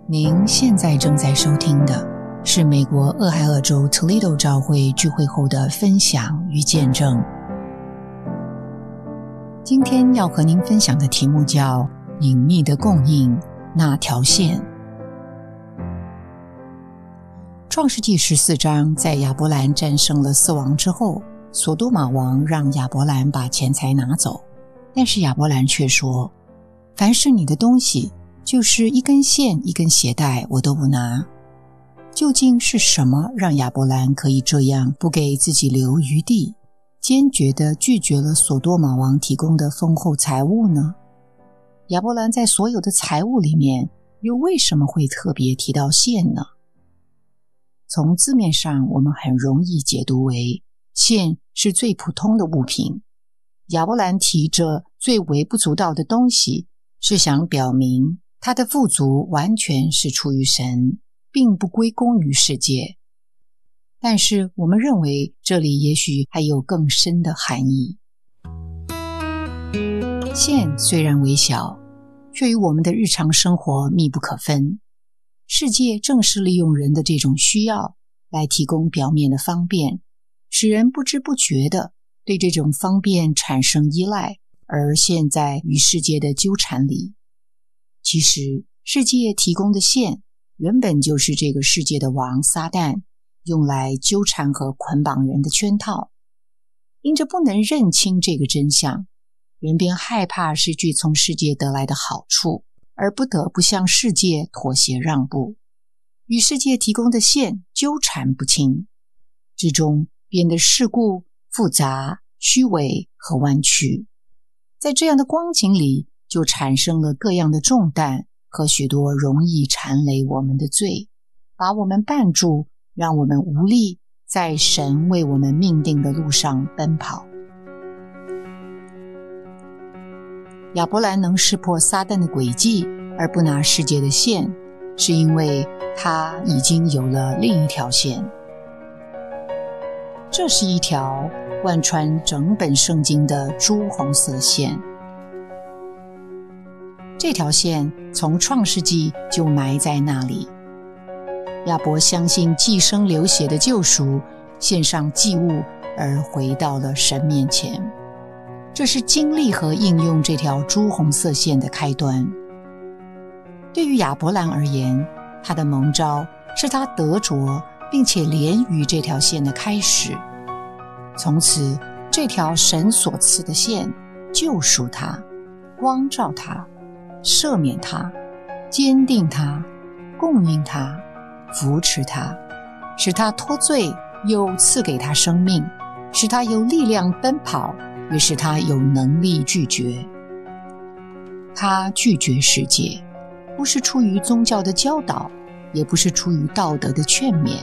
您现在正在收听的是美国俄亥俄州 Toledo 教会聚会后的分享与见证。今天要和您分享的题目叫隐秘的供应，那条线。创世纪14章，在亚伯兰战胜了4王之后，索多玛王让亚伯兰把钱财拿走，但是亚伯兰却说，凡是你的东西，就是一根线一根鞋带，我都不拿。究竟是什么让亚伯兰可以这样不给自己留余地，坚决地拒绝了索多玛王提供的丰厚财物呢？亚伯兰在所有的财物里面，又为什么会特别提到线呢？从字面上，我们很容易解读为线是最普通的物品。亚伯兰提着最微不足道的东西，是想表明他的富足完全是出于神，并不归功于世界。但是我们认为这里也许还有更深的含义。线虽然微小，却与我们的日常生活密不可分。世界正是利用人的这种需要来提供表面的方便，使人不知不觉地对这种方便产生依赖，而陷在与世界的纠缠里。其实世界提供的线原本就是这个世界的王撒旦用来纠缠和捆绑人的圈套。因着不能认清这个真相，人便害怕失去从世界得来的好处，而不得不向世界妥协让步，与世界提供的线纠缠不清，之中变得世故、复杂、虚伪和弯曲。在这样的光景里，就产生了各样的重担和许多容易缠累我们的罪，把我们绊住，让我们无力在神为我们命定的路上奔跑。亚伯兰能识破撒旦的诡计而不拿世界的线，是因为他已经有了另一条线。这是一条贯穿整本圣经的朱红色线。这条线从创世纪就埋在那里。亚伯相信寄生流血的救赎，献上祭物而回到了神面前。这是经历和应用这条朱红色线的开端。对于亚伯兰而言，他的蒙召是他得着并且连于这条线的开始。从此，这条神所赐的线救赎他，光照他，赦免他，坚定他，供应他，扶持他，使他脱罪，又赐给他生命，使他有力量奔跑，也使他有能力拒绝。他拒绝世界，不是出于宗教的教导，也不是出于道德的劝勉，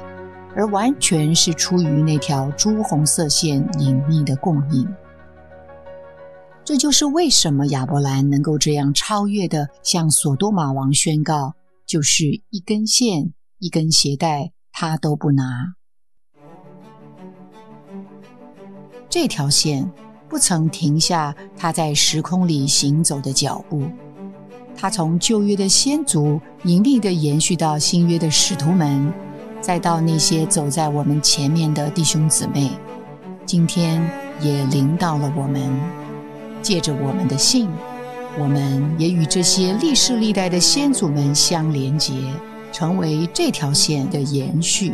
而完全是出于那条朱红色线隐秘的供应。这就是为什么亚伯兰能够这样超越地向索多玛王宣告，就是一根线一根鞋带他都不拿。这条线不曾停下他在时空里行走的脚步，他从旧约的先祖隐秘地延续到新约的使徒们，再到那些走在我们前面的弟兄姊妹，今天也临到了我们。借着我们的信，我们也与这些历世历代的先祖们相连结，成为这条线的延续。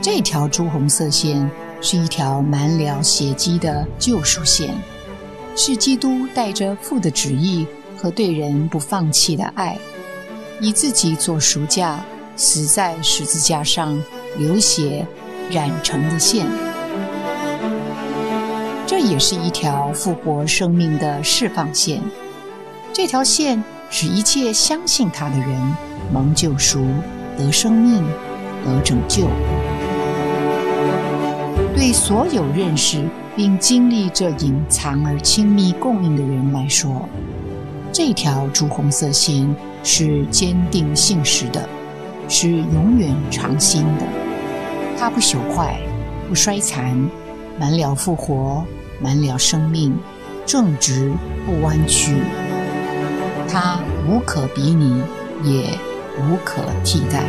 这条朱红色线是一条满了血迹的救赎线，是基督带着父的旨意和对人不放弃的爱，以自己做赎价，死在十字架上流血染成的线。这也是一条复活生命的释放线。这条线使一切相信他的人蒙救赎，得生命，得拯救。对所有认识并经历这隐藏而亲密供应的人来说，这条朱红色线是坚定信实的，是永远长新的。它不朽坏，不衰残，满了复活，满了生命，正直不弯曲。它无可比拟，也无可替代。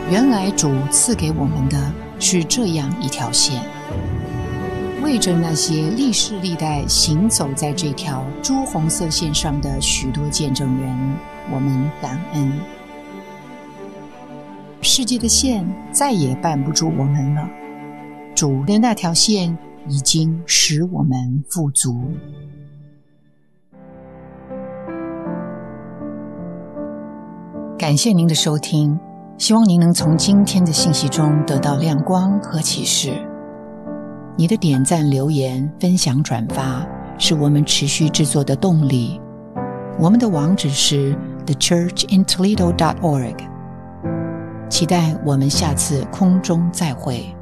原来主赐给我们的是这样一条线，为着那些历世历代行走在这条朱红色线上的许多见证人，我们感恩。世界的线再也绊不住我们了，主的那条线已经使我们富足。感谢您的收听，希望您能从今天的信息中得到亮光和启示。你的点赞、留言、分享、转发是我们持续制作的动力。我们的网址是 thechurchintoledo.org。期待我们下次空中再会。